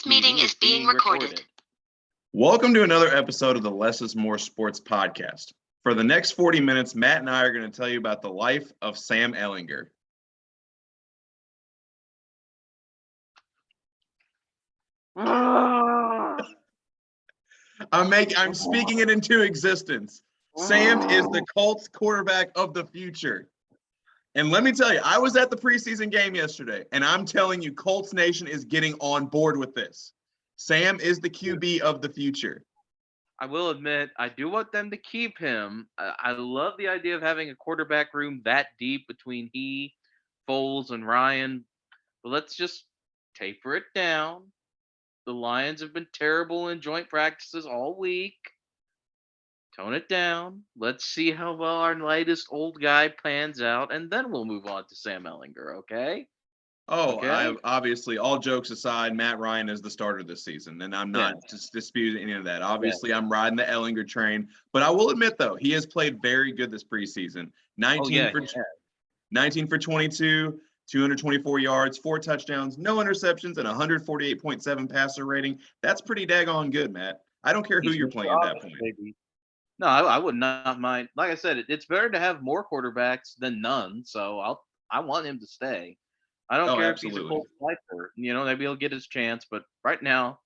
This meeting is being recorded. Welcome to another episode of the Less is More Sports podcast. For the next 40 minutes, Matt and I are going to tell you about the life of Sam Ehlinger. I'm speaking it into existence. Sam is the Colts quarterback of the future. And let me tell you, I was at the preseason game yesterday, and I'm telling you, Colts Nation is getting on board with this. Sam is the QB of the future. I will admit, I do want them to keep him. I love the idea of having a quarterback room that deep between he, Foles, and Ryan. But let's just taper it down. The Lions have been terrible in joint practices all week. Tone it down. Let's see how well our latest old guy pans out, and then we'll move on to Sam Ehlinger, okay? Oh, Okay. Obviously, all jokes aside, Matt Ryan is the starter this season, and I'm not just disputing any of that. Obviously, I'm riding the Ehlinger train, but I will admit, though, he has played very good this preseason. 19 for 22, 224 yards, 4 touchdowns, no interceptions, and 148.7 passer rating. That's pretty daggone good, Matt. I don't care who you're playing at that point. Baby. No, I would not mind. Like I said, it's better to have more quarterbacks than none, so I want him to stay. I don't care if he's a Colts sniper. Maybe he'll get his chance. But right now,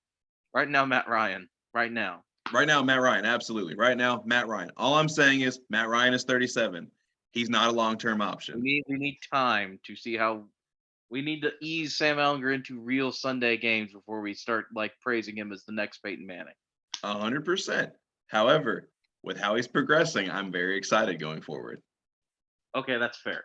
Matt Ryan. Right now, Matt Ryan. Absolutely. Right now, Matt Ryan. All I'm saying is Matt Ryan is 37. He's not a long-term option. We need time to see how. We need to ease Sam Ehlinger into real Sunday games before we start praising him as the next Peyton Manning. 100%. However, with how he's progressing, I'm very excited going forward. Okay, that's fair.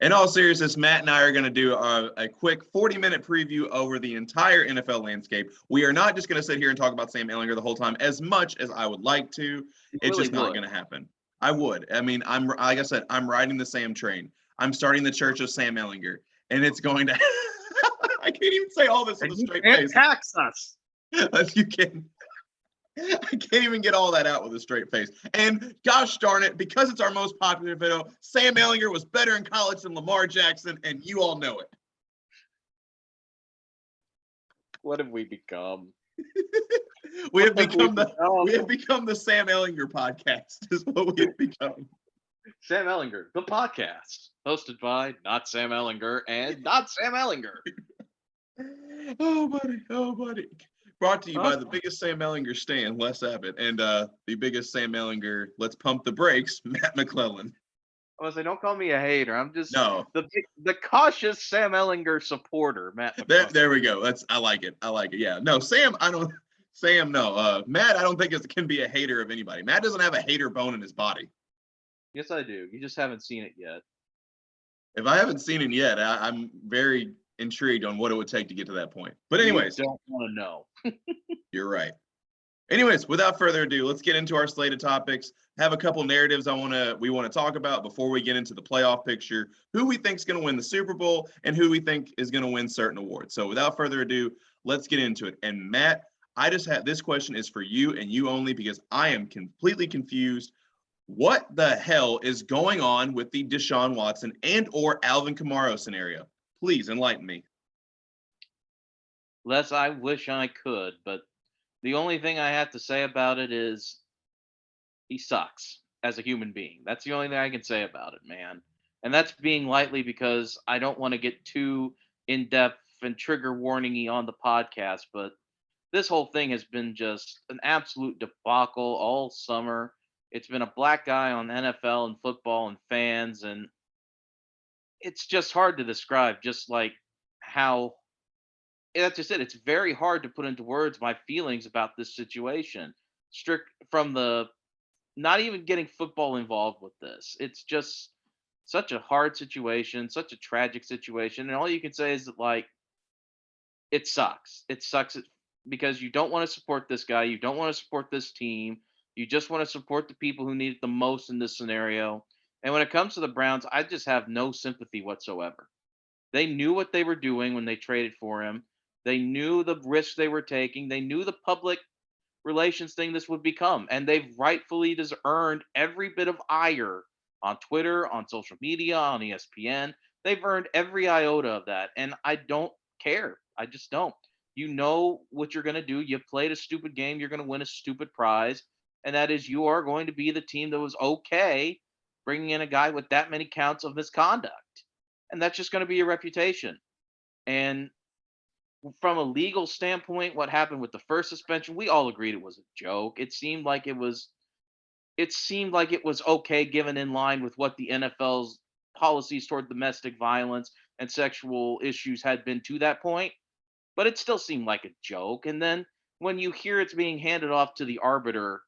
In all seriousness, Matt and I are going to do a quick 40-minute preview over the entire NFL landscape. We are not just going to sit here and talk about Sam Ehlinger the whole time, as much as I would like to. It's just not going to happen. I would. I mean, like I said, I'm riding the Sam train. I'm starting the Church of Sam Ehlinger, and it's going to. I can't even say all this with a straight face. Tax us. You can. I can't even get all that out with a straight face. And gosh darn it, because it's our most popular video, Sam Ehlinger was better in college than Lamar Jackson, and you all know it. What have we become? We have become the Sam Ehlinger podcast, is what we have become. Sam Ehlinger, the podcast, hosted by not Sam Ehlinger and not Sam Ehlinger. Oh, buddy. Brought to you by the biggest Sam Ehlinger stan, Les Abbott, and the biggest Sam Ehlinger, let's pump the brakes, Matt McClellan. I was like, don't call me a hater. I'm just the cautious Sam Ehlinger supporter, Matt McClellan. There we go. I like it. Yeah. No, Sam, no. Matt, I don't think can be a hater of anybody. Matt doesn't have a hater bone in his body. Yes, I do. You just haven't seen it yet. If I haven't seen it yet, I'm very intrigued on what it would take to get to that point. But anyways, you don't want to know. You're right. Anyways, without further ado, let's get into our slate of topics. Have a couple narratives we want to talk about before we get into the playoff picture, who we think is going to win the Super Bowl and who we think is going to win certain awards. So without further ado, let's get into it. And Matt, I just have this question is for you and you only, because I am completely confused. What the hell is going on with the Deshaun Watson and or Alvin Kamara scenario? Please enlighten me. Les, I wish I could, but the only thing I have to say about it is he sucks as a human being. That's the only thing I can say about it, man. And that's being lightly because I don't want to get too in-depth and trigger warning-y on the podcast, but this whole thing has been just an absolute debacle all summer. It's been a black eye on NFL and football and fans, and it's just hard to describe just like how that's just it. It's very hard to put into words my feelings about this situation. Strict from the not even getting football involved with this. It's just such a hard situation, such a tragic situation. And all you can say is that it sucks. It sucks because you don't want to support this guy. You don't want to support this team. You just want to support the people who need it the most in this scenario. And when it comes to the Browns, I just have no sympathy whatsoever. They knew what they were doing when they traded for him. They knew the risks they were taking. They knew the public relations thing this would become. And they've rightfully earned every bit of ire on Twitter, on social media, on ESPN. They've earned every iota of that. And I don't care. I just don't. You know what you're going to do. You played a stupid game. You're going to win a stupid prize. And that is you are going to be the team that was okay bringing in a guy with that many counts of misconduct. And that's just going to be your reputation. And from a legal standpoint, what happened with the first suspension, we all agreed it was a joke. It seemed like it was okay given in line with what the NFL's policies toward domestic violence and sexual issues had been to that point, but it still seemed like a joke. And then when you hear it's being handed off to the arbiter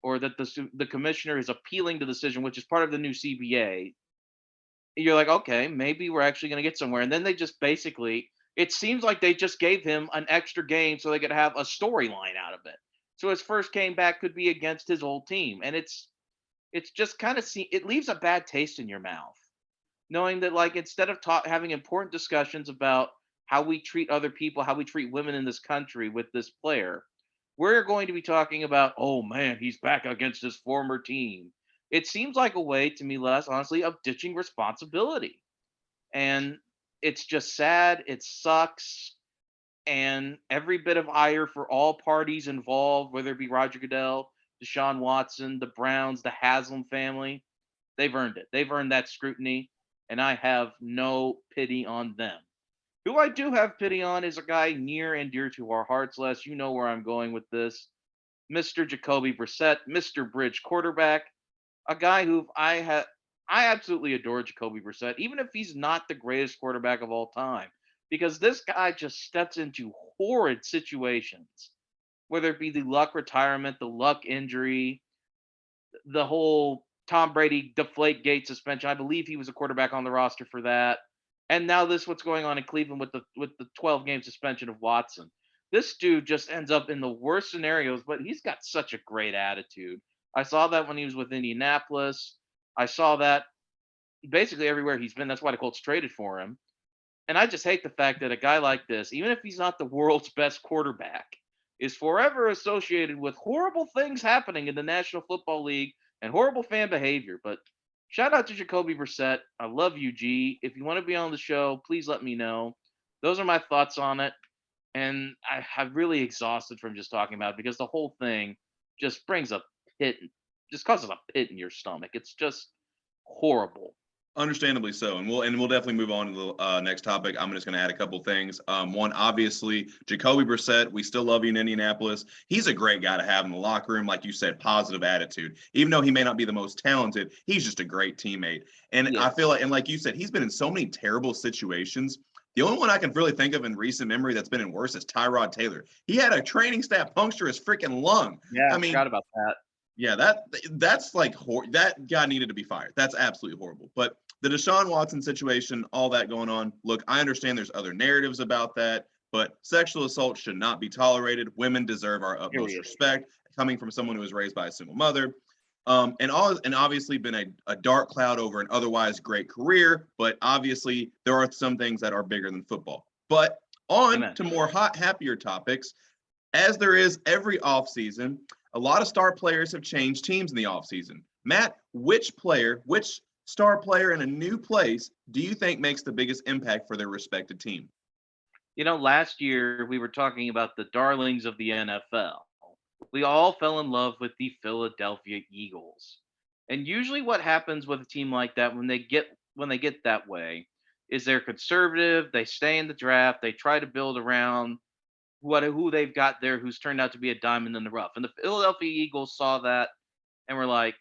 or that the commissioner is appealing the decision, which is part of the new CBA, you're like, okay, maybe we're actually going to get somewhere. And then they just basically, it seems like they just gave him an extra game so they could have a storyline out of it. So his first game back could be against his old team, and it's just kind of it leaves a bad taste in your mouth, knowing that like instead of having important discussions about how we treat other people, how we treat women in this country with this player, we're going to be talking about, oh man, he's back against his former team. It seems like a way to me, less honestly, of ditching responsibility. And it's just sad. It sucks. And every bit of ire for all parties involved, whether it be Roger Goodell, Deshaun Watson, the Browns, the Haslam family, they've earned it. They've earned that scrutiny, and I have no pity on them. Who I do have pity on is a guy near and dear to our hearts, Les. You know where I'm going with this. Mr. Jacoby Brissett, Mr. Bridge quarterback, a guy who I absolutely adore Jacoby Brissett, even if he's not the greatest quarterback of all time, because this guy just steps into horrid situations, whether it be the luck retirement, the luck injury, the whole Tom Brady deflate gate suspension. I believe he was a quarterback on the roster for that. And now this what's going on in Cleveland with the 12 game suspension of Watson. This dude just ends up in the worst scenarios, but he's got such a great attitude. I saw that when he was with Indianapolis. I saw that basically everywhere he's been. That's why the Colts traded for him. And I just hate the fact that a guy like this, even if he's not the world's best quarterback, is forever associated with horrible things happening in the National Football League and horrible fan behavior. But shout out to Jacoby Brissett. I love you, G. If you want to be on the show, please let me know. Those are my thoughts on it. And I'm really exhausted from just talking about it because the whole thing just brings a pit, just causes a pit in your stomach. It's just horrible. Understandably so, and we'll definitely move on to the next topic. I'm just going to add a couple things. One, obviously, Jacoby Brissett. We still love you in Indianapolis. He's a great guy to have in the locker room, like you said, positive attitude. Even though he may not be the most talented, he's just a great teammate. And Yes. I feel like, and like you said, he's been in so many terrible situations. The only one I can really think of in recent memory that's been in worse is Tyrod Taylor. He had a training staff puncture his freaking lung. Yeah, I I mean, forgot about that. yeah, that's like that guy needed to be fired. That's absolutely horrible. But the Deshaun Watson situation, all that going on. Look, I understand there's other narratives about that, but sexual assault should not be tolerated. Women deserve our utmost Period. respect, coming from someone who was raised by a single mother. And obviously been a dark cloud over an otherwise great career, but obviously there are some things that are bigger than football. But on Amen. to more happier topics, as there is every offseason, a lot of star players have changed teams in the offseason. Matt, which star player in a new place do you think makes the biggest impact for their respected team? You know, last year we were talking about the darlings of the NFL. We all fell in love with the Philadelphia Eagles. And usually what happens with a team like that when they get that way is they're conservative, they stay in the draft, they try to build around who they've got there who's turned out to be a diamond in the rough. And the Philadelphia Eagles saw that and were like,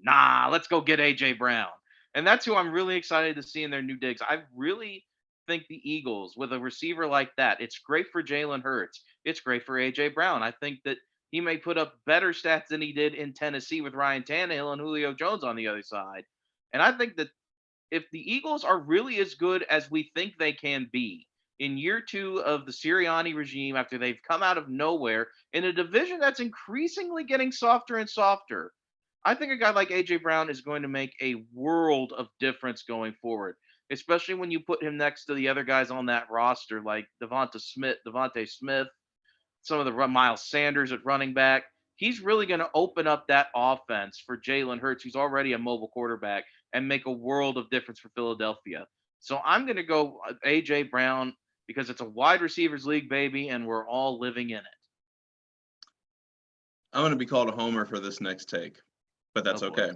nah, let's go get AJ Brown. And that's who I'm really excited to see in their new digs. I really think the Eagles, with a receiver like that, it's great for Jalen Hurts. It's great for AJ Brown. I think that he may put up better stats than he did in Tennessee with Ryan Tannehill and Julio Jones on the other side. And I think that if the Eagles are really as good as we think they can be in year two of the Sirianni regime, after they've come out of nowhere in a division that's increasingly getting softer and softer, I think a guy like AJ Brown is going to make a world of difference going forward, especially when you put him next to the other guys on that roster like Devontae Smith, some of the Miles Sanders at running back. He's really going to open up that offense for Jalen Hurts, who's already a mobile quarterback, and make a world of difference for Philadelphia. So I'm going to go AJ Brown. because it's a wide receivers league, baby, and we're all living in it. I'm going to be called a homer for this next take, but that's Oh, boy. okay.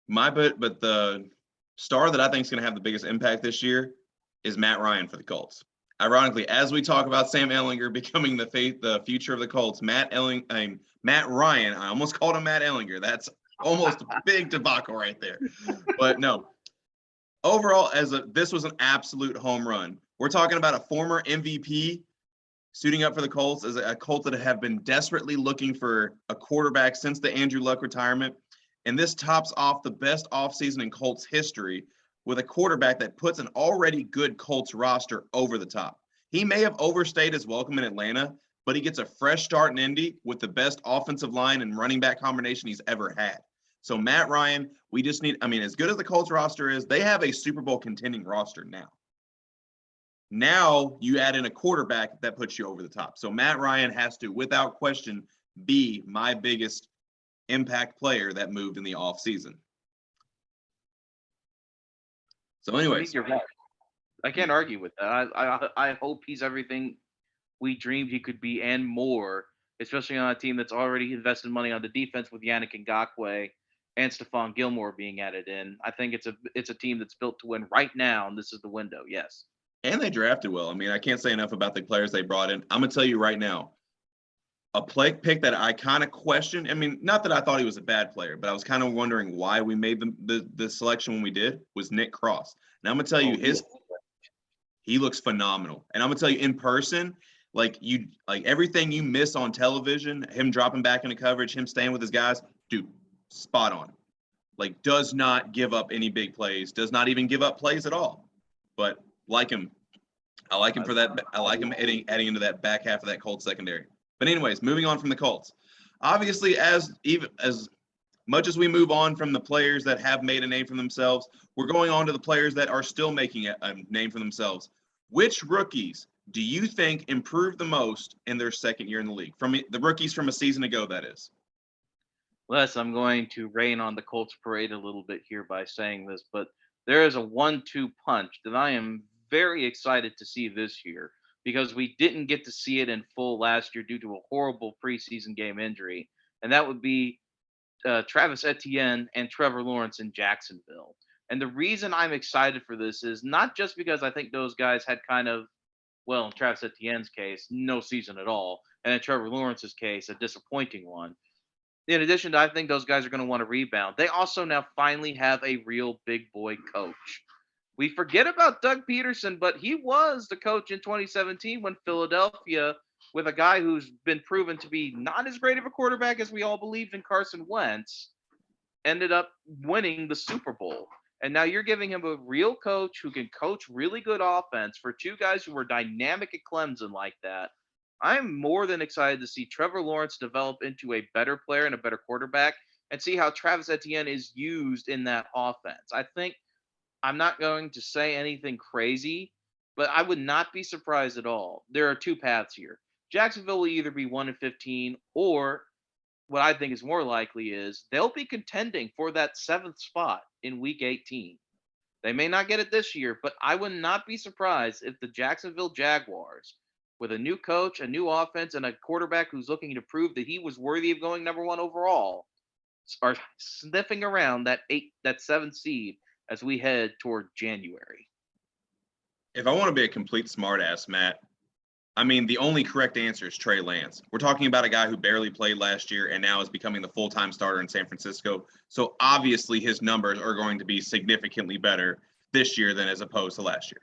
But the star that I think is going to have the biggest impact this year is Matt Ryan for the Colts. Ironically, as we talk about Sam Ehlinger becoming the future of the Colts, Matt Ryan, I almost called him Matt Ehlinger. That's almost a big debacle right there. But no, overall, this was an absolute home run. We're talking about a former MVP suiting up for the Colts, as a Colts that have been desperately looking for a quarterback since the Andrew Luck retirement. And this tops off the best offseason in Colts history with a quarterback that puts an already good Colts roster over the top. He may have overstayed his welcome in Atlanta, but he gets a fresh start in Indy with the best offensive line and running back combination he's ever had. So Matt Ryan, we just need, as good as the Colts roster is, they have a Super Bowl contending roster now. Now you add in a quarterback that puts you over the top. So Matt Ryan has to, without question, be my biggest impact player that moved in the offseason. So anyways. You're right. I can't argue with that. I hope he's everything we dreamed he could be and more, especially on a team that's already invested money on the defense with Yannick Ngakoue and Stephon Gilmore being added in. I think it's a team that's built to win right now, and this is the window, yes. And they drafted well. I can't say enough about the players they brought in. I'm going to tell you right now, a pick that I kind of questioned. Not that I thought he was a bad player, but I was kind of wondering why we made the selection when we did, was Nick Cross. And I'm going to tell you, he looks phenomenal. And I'm going to tell you in person, like everything you miss on television, him dropping back into coverage, him staying with his guys, dude, spot on. Like, does not give up any big plays, does not even give up plays at all. But like him. I like him for that. I like him adding into that back half of that Colts secondary. But anyways, moving on from the Colts. Obviously, as much as we move on from the players that have made a name for themselves, we're going on to the players that are still making a name for themselves. Which rookies do you think improved the most in their second year in the league? From the rookies from a season ago, that is. Les, I'm going to rain on the Colts parade a little bit here by saying this, but there is a 1-2 punch that I am very excited to see this year because we didn't get to see it in full last year due to a horrible preseason game injury, and that would be Travis Etienne and Trevor Lawrence in Jacksonville. And the reason I'm excited for this is not just because I think those guys had kind of, well, in Travis Etienne's case, no season at all, and in Trevor Lawrence's case, a disappointing one. In addition to, I think those guys are going to want to rebound. They also now finally have a real big boy coach. We forget about Doug Peterson, but he was the coach in 2017 when Philadelphia, with a guy who's been proven to be not as great of a quarterback as we all believed in, Carson Wentz, ended up winning the Super Bowl. And now you're giving him a real coach who can coach really good offense for two guys who were dynamic at Clemson like that. I'm more than excited to see Trevor Lawrence develop into a better player and a better quarterback and see how Travis Etienne is used in that offense. I think I'm not going to say anything crazy, but I would not be surprised at all. There are two paths here. Jacksonville will either be 1-15, or what I think is more likely is they'll be contending for that 7th spot in Week 18. They may not get it this year, but I would not be surprised if the Jacksonville Jaguars, with a new coach, a new offense, and a quarterback who's looking to prove that he was worthy of going number 1 overall, are sniffing around that 7th seed as we head toward January. If I want to be a complete smartass, Matt, the only correct answer is Trey Lance. We're talking about a guy who barely played last year and now is becoming the full-time starter in San Francisco. So obviously his numbers are going to be significantly better this year than as opposed to last year.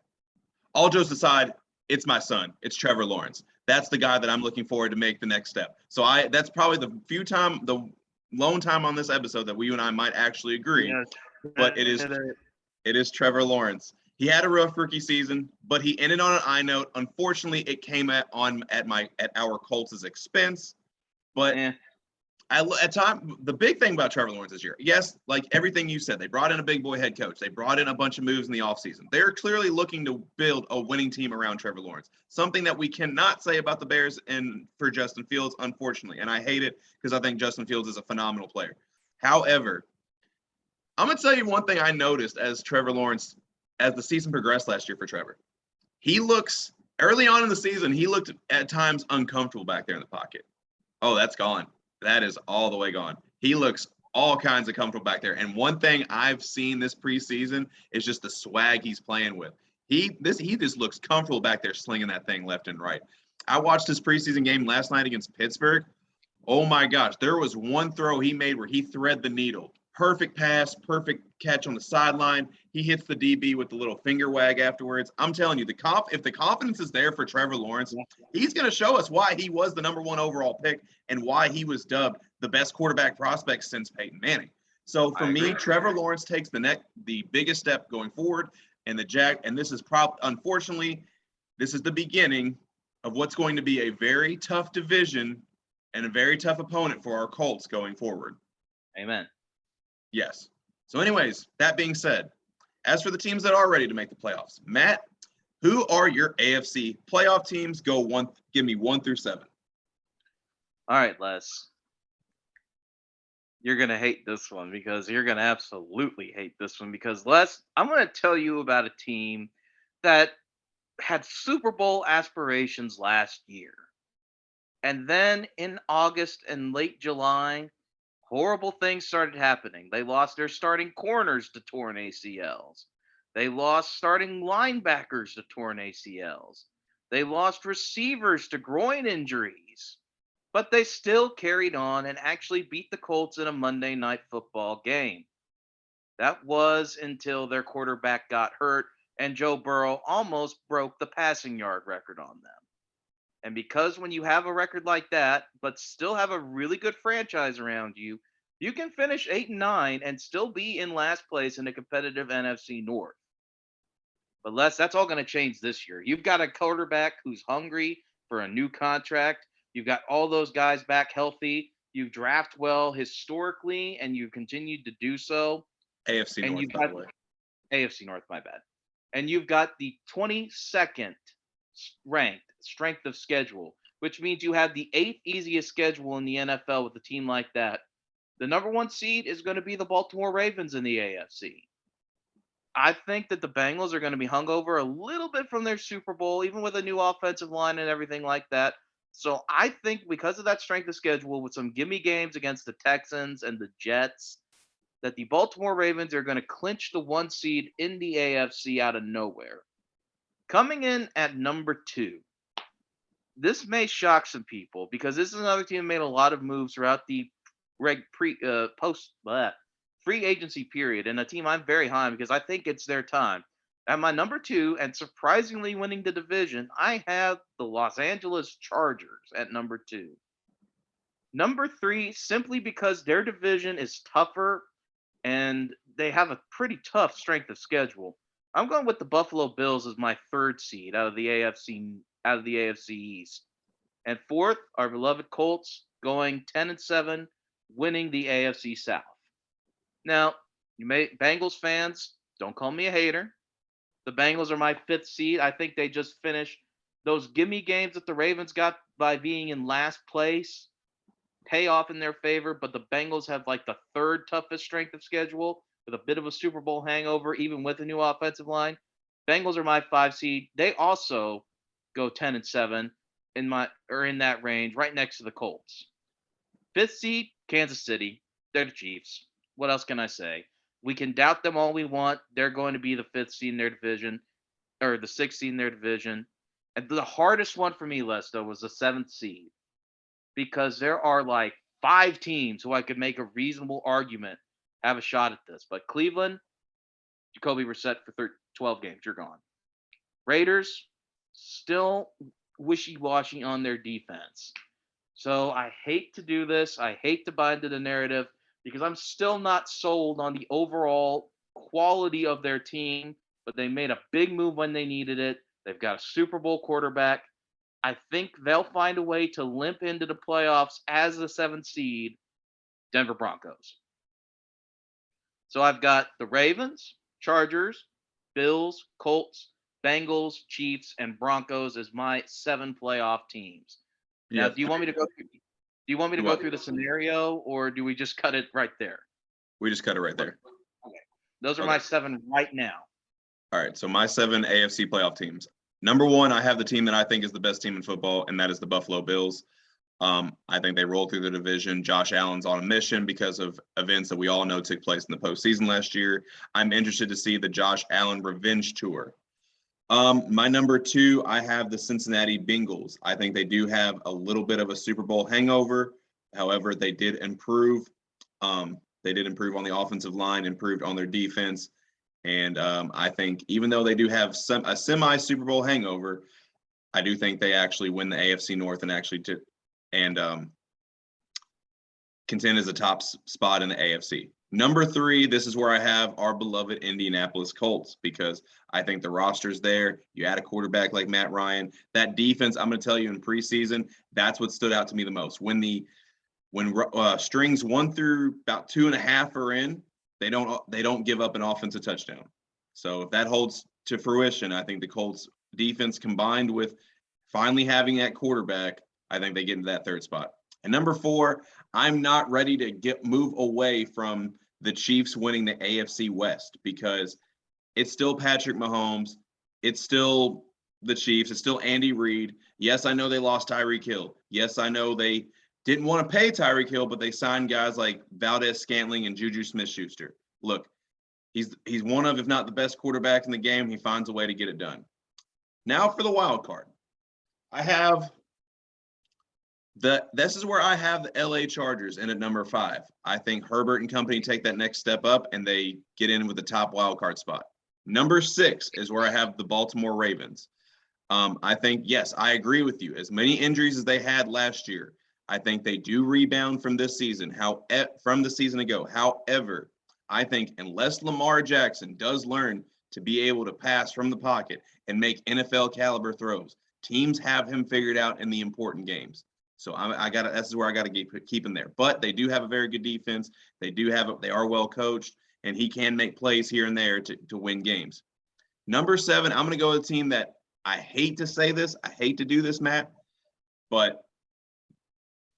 All jokes aside, it's my son. It's Trevor Lawrence. That's the guy that I'm looking forward to make the next step. So that's probably the lone time on this episode that you and I might actually agree. Yes. But it is Trevor Lawrence. He had a rough rookie season, but he ended on an high note. Unfortunately, it came at our Colts' expense. But the big thing about Trevor Lawrence this year, yes, like everything you said, they brought in a big boy head coach. They brought in a bunch of moves in the offseason. They're clearly looking to build a winning team around Trevor Lawrence, something that we cannot say about the Bears and for Justin Fields, unfortunately. And I hate it because I think Justin Fields is a phenomenal player. However, I'm going to tell you one thing I noticed as the season progressed last year for Trevor. he looks early on in the season, he looked at times uncomfortable back there in the pocket. Oh, that's gone. That is all the way gone. He looks all kinds of comfortable back there. And one thing I've seen this preseason is just the swag he's playing with. He just looks comfortable back there slinging that thing left and right. I watched his preseason game last night against Pittsburgh. Oh my gosh, there was one throw he made where he thread the needle. Perfect pass, perfect catch on the sideline. He hits the DB with the little finger wag afterwards. I'm telling you, if the confidence is there for Trevor Lawrence, he's going to show us why he was the number 1 overall pick and why he was dubbed the best quarterback prospect since Peyton Manning. So for me, Trevor Lawrence takes the biggest step going forward, and this is unfortunately, this is the beginning of what's going to be a very tough division and a very tough opponent for our Colts going forward. Amen. Yes. So anyways, that being said, as for the teams that are ready to make the playoffs, Matt, who are your AFC playoff teams? Give me 1 through 7. All right, Les. You're going to hate this one because you're going to absolutely hate this one because, Les, I'm going to tell you about a team that had Super Bowl aspirations last year. And then in August and late July, horrible things started happening. They lost their starting corners to torn ACLs. They lost starting linebackers to torn ACLs. They lost receivers to groin injuries. But they still carried on and actually beat the Colts in a Monday Night Football game. That was until their quarterback got hurt and Joe Burrow almost broke the passing yard record on them. And because when you have a record like that, but still have a really good franchise around you, you can finish 8-9 and still be in last place in a competitive NFC North. But Les, that's all going to change this year. You've got a quarterback who's hungry for a new contract. You've got all those guys back healthy. You draft well historically, and you continued to do so. AFC and North, you've by got the way. AFC North, my bad. And you've got the 22nd ranked strength of schedule, which means you have the 8th easiest schedule in the NFL with a team like that. The number 1 seed is going to be the Baltimore Ravens in the AFC. I think that the Bengals are going to be hungover a little bit from their Super Bowl, even with a new offensive line and everything like that. So I think because of that strength of schedule with some gimme games against the Texans and the Jets, that the Baltimore Ravens are going to clinch the 1 seed in the AFC out of nowhere. Coming in at number 2, this may shock some people because this is another team that made a lot of moves throughout the free agency period, and a team I'm very high on because I think it's their time. At my number 2, and surprisingly winning the division, I have the Los Angeles Chargers at number 2. Number 3, simply because their division is tougher and they have a pretty tough strength of schedule. I'm going with the Buffalo Bills as my 3rd seed out of the AFC East. And 4th, our beloved Colts going 10-7, winning the AFC South. Now, Bengals fans, don't call me a hater. The Bengals are my 5th seed. I think they just finished those gimme games that the Ravens got by being in last place pay off in their favor, but the Bengals have like the 3rd toughest strength of schedule with a bit of a Super Bowl hangover, even with a new offensive line. Bengals are my 5 seed. They also go 10-7 in that range, right next to the Colts. 5th seed, Kansas City. They're the Chiefs. What else can I say? We can doubt them all we want. They're going to be the 5th seed in their division, or the 6th seed in their division. And the hardest one for me, Lesto, was the 7th seed. Because there are like 5 teams who I could make a reasonable argument have a shot at this. But Cleveland, Jacoby Brissett for 12 games, you're gone. Raiders, still wishy-washy on their defense. So I hate to do this. I hate to buy into the narrative because I'm still not sold on the overall quality of their team, but they made a big move when they needed it. They've got a Super Bowl quarterback. I think they'll find a way to limp into the playoffs as the 7th seed, Denver Broncos. So I've got the Ravens, Chargers, Bills, Colts, Bengals, Chiefs, and Broncos as my 7 playoff teams. Now, do you want me to go through the scenario, or do we just cut it right there? We just cut it right there. Okay. Those are my 7 right now. All right, so my 7 AFC playoff teams. Number one, I have the team that I think is the best team in football, and that is the Buffalo Bills. I think they rolled through the division. Josh Allen's on a mission because of events that we all know took place in the postseason last year. I'm interested to see the Josh Allen revenge tour. My number two, I have the Cincinnati Bengals. I think they do have a little bit of a Super Bowl hangover. However, they did improve. They did improve on the offensive line, improved on their defense. And I think even though they do have a semi Super Bowl hangover, I do think they actually win the AFC North and actually contend as a top spot in the AFC. Number three, this is where I have our beloved Indianapolis Colts because I think the roster's there. You add a quarterback like Matt Ryan. That defense, I'm going to tell you in preseason, that's what stood out to me the most. When strings 1 through about 2.5 are in, they don't give up an offensive touchdown. So if that holds to fruition, I think the Colts defense combined with finally having that quarterback, I think they get into that third spot. And number four, I'm not ready to move away from the Chiefs winning the AFC West because it's still Patrick Mahomes. It's still the Chiefs. It's still Andy Reid. Yes, I know they lost Tyreek Hill. Yes, I know they didn't want to pay Tyreek Hill, but they signed guys like Valdez-Scantling and Juju Smith-Schuster. Look, he's one of, if not the best quarterback in the game. He finds a way to get it done. Now for the wild card. This is where I have the LA Chargers in at number 5. I think Herbert and company take that next step up and they get in with the top wild card spot. Number 6 is where I have the Baltimore Ravens. I think, yes, I agree with you. As many injuries as they had last year, I think they do rebound from this season, from the season ago. However, I think unless Lamar Jackson does learn to be able to pass from the pocket and make NFL caliber throws, teams have him figured out in the important games. So this is where I got to keep him there. But they do have a very good defense. They are well coached, and he can make plays here and there to win games. Number 7, I'm going to go with a team that I hate to say this. I hate to do this, Matt, but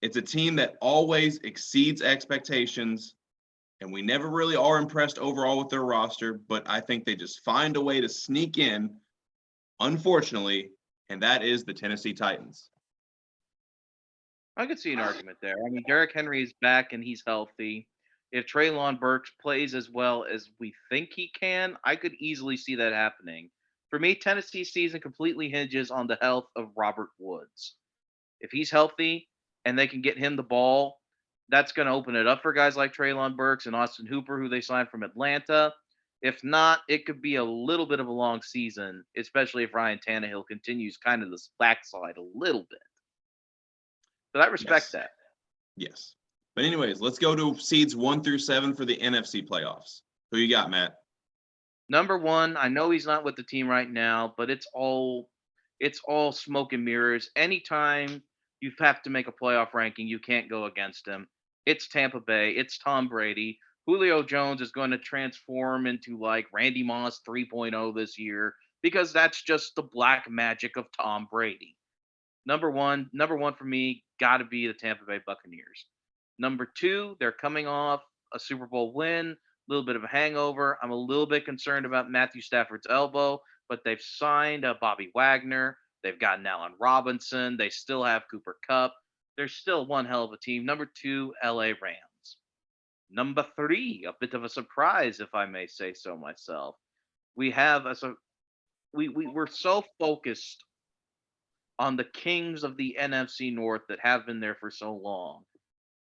it's a team that always exceeds expectations, and we never really are impressed overall with their roster, but I think they just find a way to sneak in, unfortunately, and that is the Tennessee Titans. I could see an argument there. I mean, Derrick Henry is back and he's healthy. If Treylon Burks plays as well as we think he can, I could easily see that happening. For me, Tennessee's season completely hinges on the health of Robert Woods. If he's healthy and they can get him the ball, that's going to open it up for guys like Treylon Burks and Austin Hooper, who they signed from Atlanta. If not, it could be a little bit of a long season, especially if Ryan Tannehill continues kind of the backside a little bit. But I respect that. Yes. But anyways, let's go to seeds 1 through 7 for the NFC playoffs. Who you got, Matt? Number 1, I know he's not with the team right now, but it's all smoke and mirrors. Anytime you have to make a playoff ranking, you can't go against him. It's Tampa Bay. It's Tom Brady. Julio Jones is going to transform into like Randy Moss 3.0 this year because that's just the black magic of Tom Brady. Number one for me, got to be the Tampa Bay Buccaneers. Number 2, they're coming off a Super Bowl win, a little bit of a hangover. I'm a little bit concerned about Matthew Stafford's elbow, but they've signed Bobby Wagner. They've gotten Allen Robinson. They still have Cooper Kupp. They're still one hell of a team. Number 2, LA Rams. Number 3, a bit of a surprise, if I may say so myself. We're so focused on the kings of the NFC North that have been there for so long.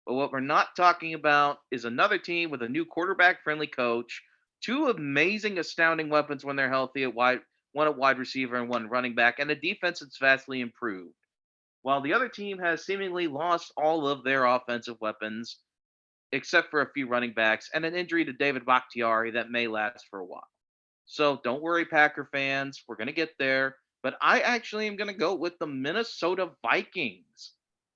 But what we're not talking about is another team with a new quarterback-friendly coach, 2 amazing, astounding weapons when they're healthy one at wide receiver and one running back, and a defense that's vastly improved. While the other team has seemingly lost all of their offensive weapons, except for a few running backs, and an injury to David Bakhtiari that may last for a while. So don't worry, Packer fans. We're going to get there. But I actually am going to go with the Minnesota Vikings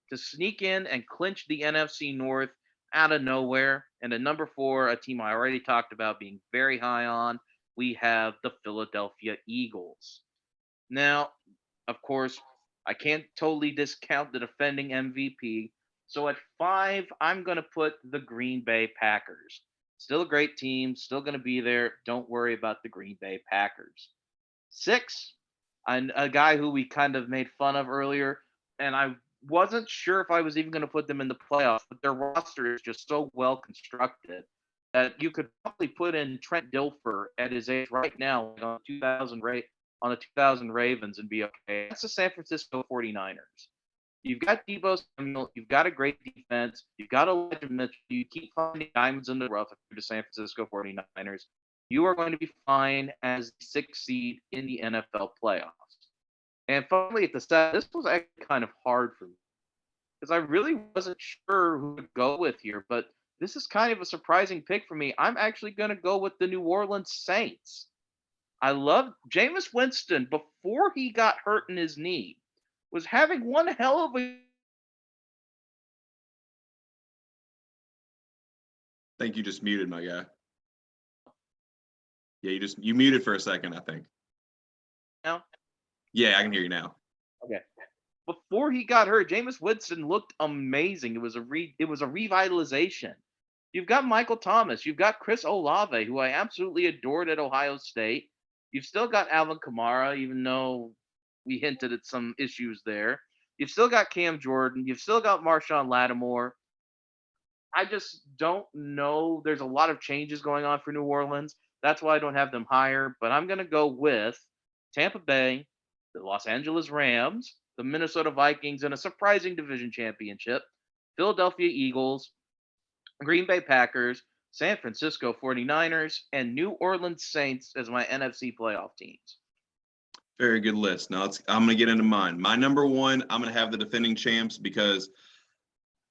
to sneak in and clinch the NFC North out of nowhere. And at number 4, a team I already talked about being very high on, we have the Philadelphia Eagles. Now, of course, I can't totally discount the defending MVP. So at 5, I'm going to put the Green Bay Packers. Still a great team, still going to be there. Don't worry about the Green Bay Packers. 6, And a guy who we kind of made fun of earlier, and I wasn't sure if I was even going to put them in the playoffs, but their roster is just so well constructed that you could probably put in Trent Dilfer at his age right now on the 2000 Ravens and be okay. That's the San Francisco 49ers. You've got Debo Samuel. You've got a great defense. You've got Elijah Mitchell. You keep finding diamonds in the rough if you're the San Francisco 49ers. You are going to be fine as the sixth seed in the NFL playoffs. And finally, at the set, this was actually kind of hard for me because I really wasn't sure who to go with here. But this is kind of a surprising pick for me. I'm actually going to go with the New Orleans Saints. I love Jameis Winston before he got hurt in his knee was having one hell of a. I think you just muted, my guy. Yeah, you muted for a second, I think. Now? Yeah, I can hear you now. Okay. Before he got hurt, Jameis Winston looked amazing. It was a revitalization. You've got Michael Thomas. You've got Chris Olave, who I absolutely adored at Ohio State. You've still got Alvin Kamara, even though we hinted at some issues there. You've still got Cam Jordan. You've still got Marshawn Lattimore. I just don't know. There's a lot of changes going on for New Orleans. That's why I don't have them higher. But I'm going to go with Tampa Bay, the Los Angeles Rams, the Minnesota Vikings in a surprising division championship, Philadelphia Eagles, Green Bay Packers, San Francisco 49ers, and New Orleans Saints as my NFC playoff teams. Very good list. Now I'm going to get into mine. My number one, I'm going to have the defending champs because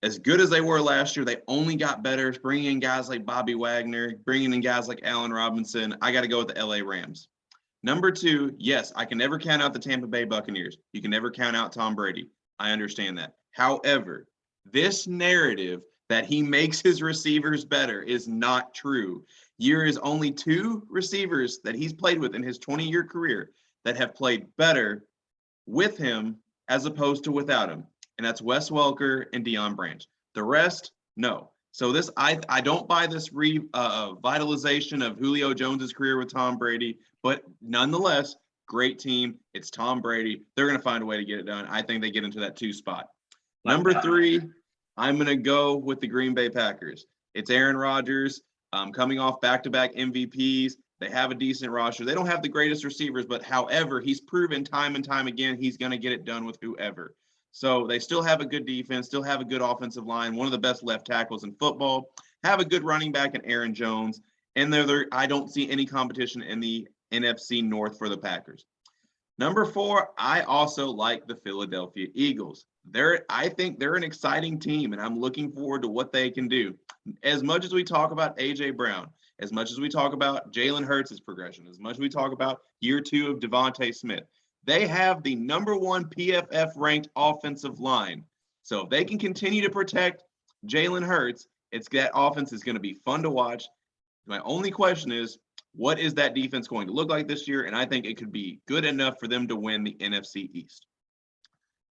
as good as they were last year, they only got better. Bringing in guys like Bobby Wagner, bringing in guys like Allen Robinson. I got to go with the LA Rams. Number two, yes, I can never count out the Tampa Bay Buccaneers. You can never count out Tom Brady. I understand that. However, this narrative that he makes his receivers better is not true. There is only two receivers that he's played with in his 20-year career that have played better with him as opposed to without him. And that's Wes Welker and Deion Branch. The rest, no. So this, I don't buy this revitalization of Julio Jones's career with Tom Brady, but nonetheless, great team. It's Tom Brady. They're going to find a way to get it done. I think they get into that 2 spot. Number 3, I'm going to go with the Green Bay Packers. It's Aaron Rodgers coming off back-to-back MVPs. They have a decent roster. They don't have the greatest receivers, but however, he's proven time and time again he's going to get it done with whoever. So they still have a good defense, still have a good offensive line, one of the best left tackles in football, have a good running back in Aaron Jones, and I don't see any competition in the NFC North for the Packers. Number 4, I also like the Philadelphia Eagles. I think they're an exciting team, and I'm looking forward to what they can do. As much as we talk about A.J. Brown, as much as we talk about Jalen Hurts' progression, as much as we talk about year 2 of Devontae Smith, they have the number 1 PFF ranked offensive line. So if they can continue to protect Jalen Hurts, that offense is going to be fun to watch. My only question is, what is that defense going to look like this year? And I think it could be good enough for them to win the NFC East.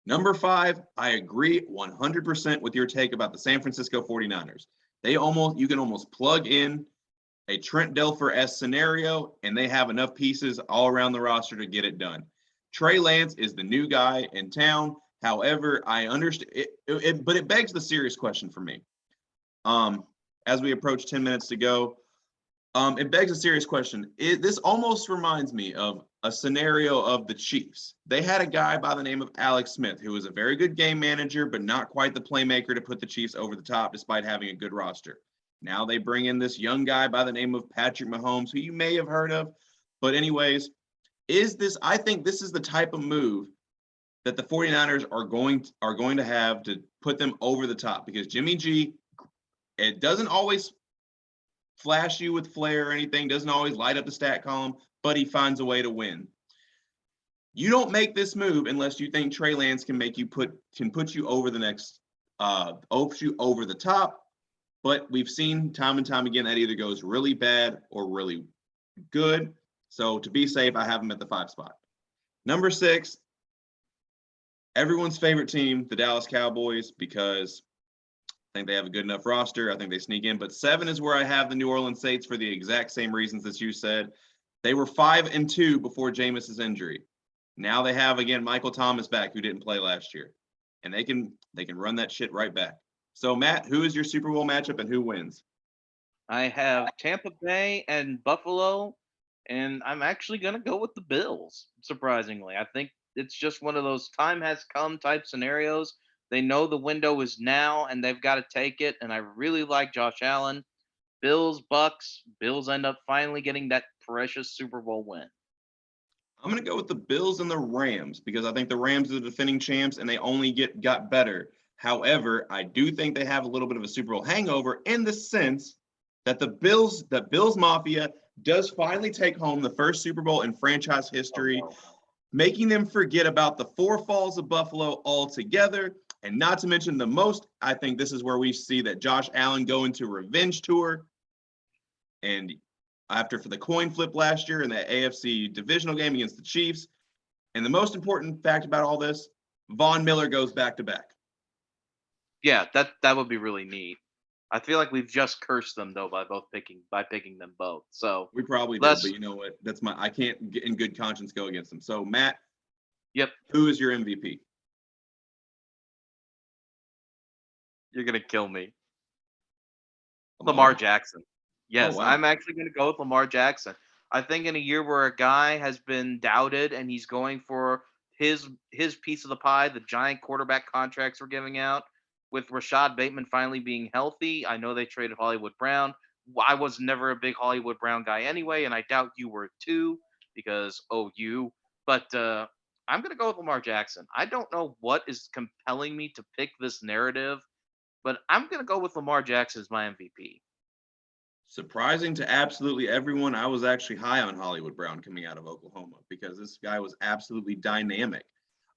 Number 5, I agree 100% with your take about the San Francisco 49ers. You can almost plug in a Trent Dilfer-esque scenario, and they have enough pieces all around the roster to get it done. Trey Lance is the new guy in town. However, I understand but it begs the serious question for me. As we approach 10 minutes to go, it begs a serious question. This almost reminds me of a scenario of the Chiefs. They had a guy by the name of Alex Smith, who was a very good game manager, but not quite the playmaker to put the Chiefs over the top despite having a good roster. Now they bring in this young guy by the name of Patrick Mahomes, who you may have heard of. But anyways, I think this is the type of move that the 49ers are going to have to put them over the top, because Jimmy G, it doesn't always flash you with flair or anything, doesn't always light up the stat column, but he finds a way to win. You don't make this move unless you think Trey Lance can put you over over the top. But we've seen time and time again that either goes really bad or really good. So to be safe, I have them at the 5 spot. Number 6, everyone's favorite team, the Dallas Cowboys, because I think they have a good enough roster. I think they sneak in. But 7 is where I have the New Orleans Saints for the exact same reasons that you said. They were 5-2 before Jameis's injury. Now they have again Michael Thomas back, who didn't play last year, and they can run that shit right back. So Matt, who is your Super Bowl matchup and who wins? I have Tampa Bay and Buffalo, and I'm actually going to go with the Bills, surprisingly. I think it's just one of those time has come type scenarios. They know the window is now, and they've got to take it. And I really like Josh Allen. Bills, Bucks. Bills end up finally getting that precious Super Bowl win. I'm going to go with the Bills and the Rams because I think the Rams are the defending champs and they only got better. However, I do think they have a little bit of a Super Bowl hangover in the sense that the Bills Mafia does finally take home the first Super Bowl in franchise history, making them forget about the four falls of Buffalo altogether. And not to mention I think this is where we see that Josh Allen go into revenge tour. And after for the coin flip last year in the AFC divisional game against the Chiefs. And the most important fact about all this, Von Miller goes back to back. Yeah, that would be really neat. I feel like we've just cursed them though by picking them both. So we probably did, but you know what? I can't in good conscience go against them. So Matt, yep. Who is your MVP? You're gonna kill me. Lamar Jackson. Yes, wow. I'm actually going to go with Lamar Jackson. I think in a year where a guy has been doubted and he's going for his piece of the pie, the giant quarterback contracts we're giving out, with Rashad Bateman finally being healthy. I know they traded Hollywood Brown. I was never a big Hollywood Brown guy anyway, and I doubt you were too because OU. But I'm going to go with Lamar Jackson. I don't know what is compelling me to pick this narrative, but I'm going to go with Lamar Jackson as my MVP. Surprising to absolutely everyone, I was actually high on Hollywood Brown coming out of Oklahoma because this guy was absolutely dynamic.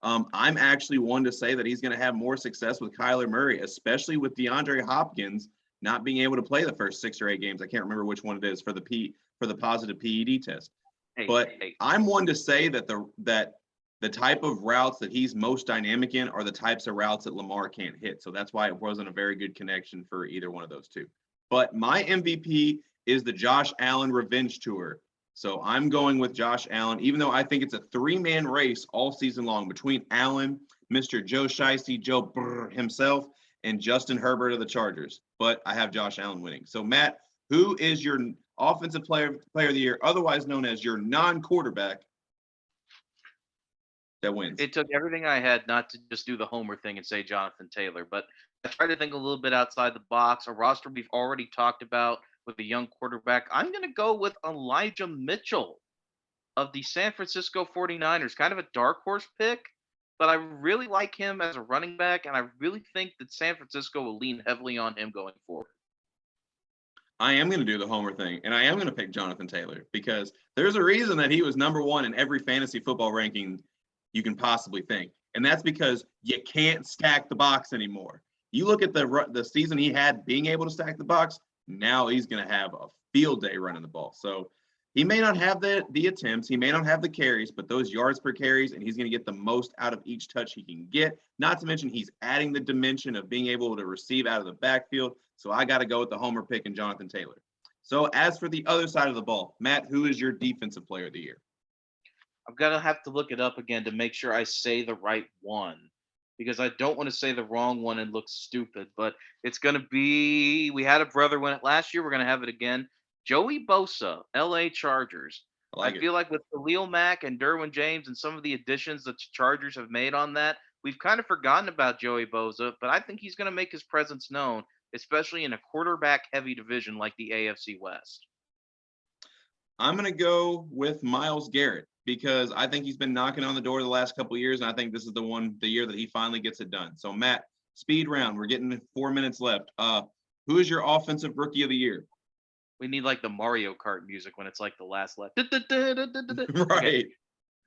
I'm actually one to say that he's going to have more success with Kyler Murray, especially with DeAndre Hopkins not being able to play the first 6 or 8 games. I can't remember which one it is for the positive PED test. But I'm one to say that the type of routes that he's most dynamic in are the types of routes that Lamar can't hit. So that's why it wasn't a very good connection for either one of those two. But my MVP is the Josh Allen Revenge Tour. So I'm going with Josh Allen, even though I think it's a 3-man race all season long between Allen, Mr. Joe Shiesty, Joe Brr himself, and Justin Herbert of the Chargers. But I have Josh Allen winning. So, Matt, who is your offensive player of the year, otherwise known as your non-quarterback, that wins? It took everything I had not to just do the homer thing and say Jonathan Taylor, but I tried to think a little bit outside the box. A roster we've already talked about with a young quarterback. I'm going to go with Elijah Mitchell of the San Francisco 49ers. Kind of a dark horse pick, but I really like him as a running back, and I really think that San Francisco will lean heavily on him going forward. I am going to do the homer thing, and I am going to pick Jonathan Taylor because there's a reason that he was number 1 in every fantasy football ranking you can possibly think. And that's because you can't stack the box anymore. You look at the season he had being able to stack the box, now he's going to have a field day running the ball. So he may not have the attempts, he may not have the carries, but those yards per carries, and he's going to get the most out of each touch he can get. Not to mention he's adding the dimension of being able to receive out of the backfield. So I got to go with the homer pick and Jonathan Taylor. So as for the other side of the ball, Matt, who is your defensive player of the year? I'm going to have to look it up again to make sure I say the right one because I don't want to say the wrong one and look stupid. But it's going to be, we had a brother win it last year. We're going to have it again. Joey Bosa, LA Chargers. I feel like with Khalil Mack and Derwin James and some of the additions that the Chargers have made on that, we've kind of forgotten about Joey Bosa, but I think he's going to make his presence known, especially in a quarterback-heavy division like the AFC West. I'm going to go with Myles Garrett because I think he's been knocking on the door the last couple of years, and I think this is the year that he finally gets it done. So, Matt, speed round. We're getting 4 minutes left. Who is your offensive rookie of the year? We need like the Mario Kart music when it's like the last left. Right. Okay.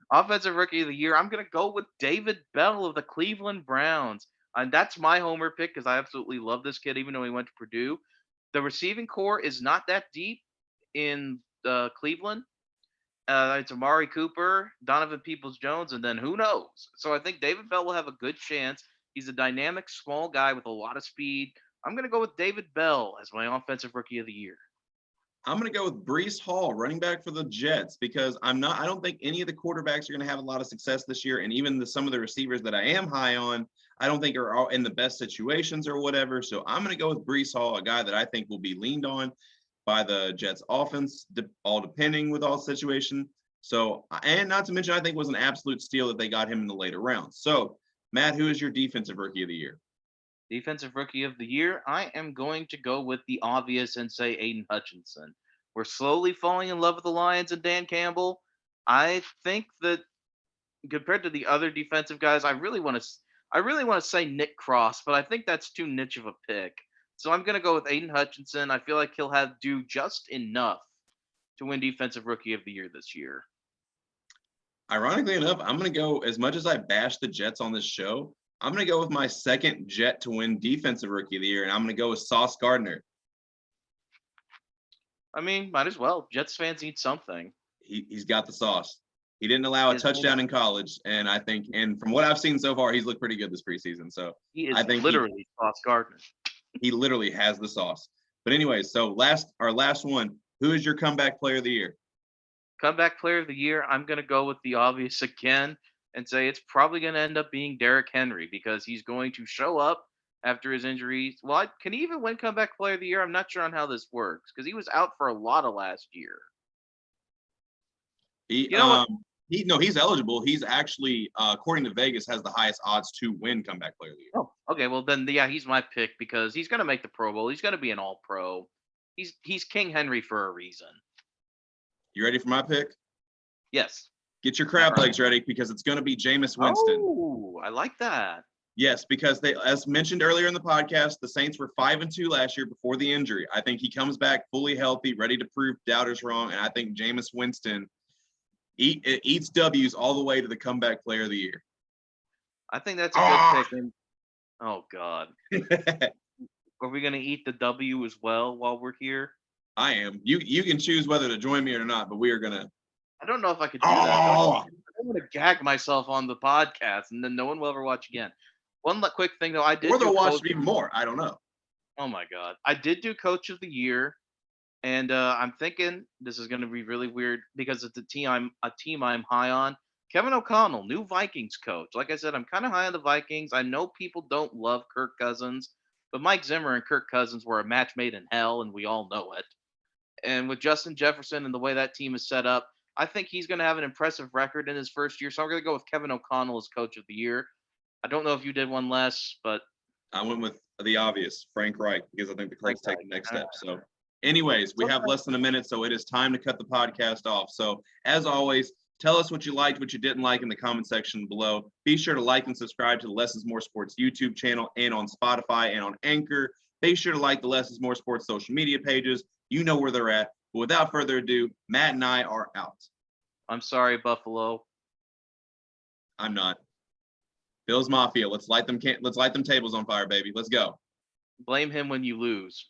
Offensive rookie of the year. I'm going to go with David Bell of the Cleveland Browns. And that's my homer pick because I absolutely love this kid, even though he went to Purdue. The receiving core is not that deep in Cleveland. It's Amari Cooper, Donovan Peoples-Jones, and then who knows? So I think David Bell will have a good chance. He's a dynamic, small guy with a lot of speed. I'm going to go with David Bell as my offensive rookie of the year. I'm going to go with Breece Hall, running back for the Jets, because I don't think any of the quarterbacks are going to have a lot of success this year. And even some of the receivers that I am high on, I don't think are all in the best situations or whatever. So I'm going to go with Breece Hall, a guy that I think will be leaned on by the Jets offense, all depending with all situation. So, and not to mention, I think it was an absolute steal that they got him in the later rounds. So, Matt, who is your defensive rookie of the year? Defensive rookie of the year, I am going to go with the obvious and say Aiden Hutchinson. We're slowly falling in love with the Lions and Dan Campbell. I think that compared to the other defensive guys, I really want to say Nick Cross, but I think that's too niche of a pick. So I'm going to go with Aiden Hutchinson. I feel like he'll do just enough to win defensive rookie of the year this year. Ironically enough, I'm going to go, as much as I bash the Jets on this show, I'm going to go with my second Jet to win defensive rookie of the year, and I'm going to go with Sauce Gardner. I mean, might as well. Jets fans need something. He's got the sauce. He didn't allow a touchdown in college, and I think, and from what I've seen so far, he's looked pretty good this preseason. So he is I think literally Sauce Gardner. He literally has the sauce. But anyway, so our last one. Who is your comeback player of the year? Comeback player of the year, I'm going to go with the obvious again and say it's probably going to end up being Derrick Henry because he's going to show up after his injuries. Well, can he even win comeback player of the year? I'm not sure on how this works because he was out for a lot of last year. He's eligible. He's actually, according to Vegas, has the highest odds to win comeback player of the year. Oh, okay. Well, then, yeah, he's my pick because he's going to make the Pro Bowl. He's going to be an All-Pro. He's King Henry for a reason. You ready for my pick? Yes. Get your crab legs ready because it's going to be Jameis Winston. Oh, I like that. Yes, because as mentioned earlier in the podcast, the Saints were 5-2 last year before the injury. I think he comes back fully healthy, ready to prove doubters wrong, and I think Jameis Winston eats W's all the way to the comeback player of the year. I think that's a good pick. Oh, God. Are we going to eat the W as well while we're here? I am. You can choose whether to join me or not, but we are going to. I don't know if I could do that. I don't want to gag myself on the podcast, and then no one will ever watch again. One quick thing, though. Or they'll watch even more. I don't know. Oh, my God. I did do Coach of the Year, and I'm thinking this is going to be really weird because it's a team I'm high on. Kevin O'Connell, new Vikings coach. Like I said, I'm kind of high on the Vikings. I know people don't love Kirk Cousins, but Mike Zimmer and Kirk Cousins were a match made in hell, and we all know it. And with Justin Jefferson and the way that team is set up, I think he's going to have an impressive record in his first year. So I'm going to go with Kevin O'Connell as Coach of the Year. I don't know if you did one less, but I went with the obvious, Frank Reich, because I think the Colts take the next step. So anyways, we have less than a minute, so it is time to cut the podcast off. So as always, tell us what you liked, what you didn't like in the comment section below. Be sure to like and subscribe to the Less is More Sports YouTube channel and on Spotify and on Anchor. Be sure to like the Less is More Sports social media pages. You know where they're at. But without further ado, Matt and I are out. I'm sorry, Buffalo. I'm not. Bills Mafia. Let's light them tables on fire, baby. Let's go. Blame him when you lose.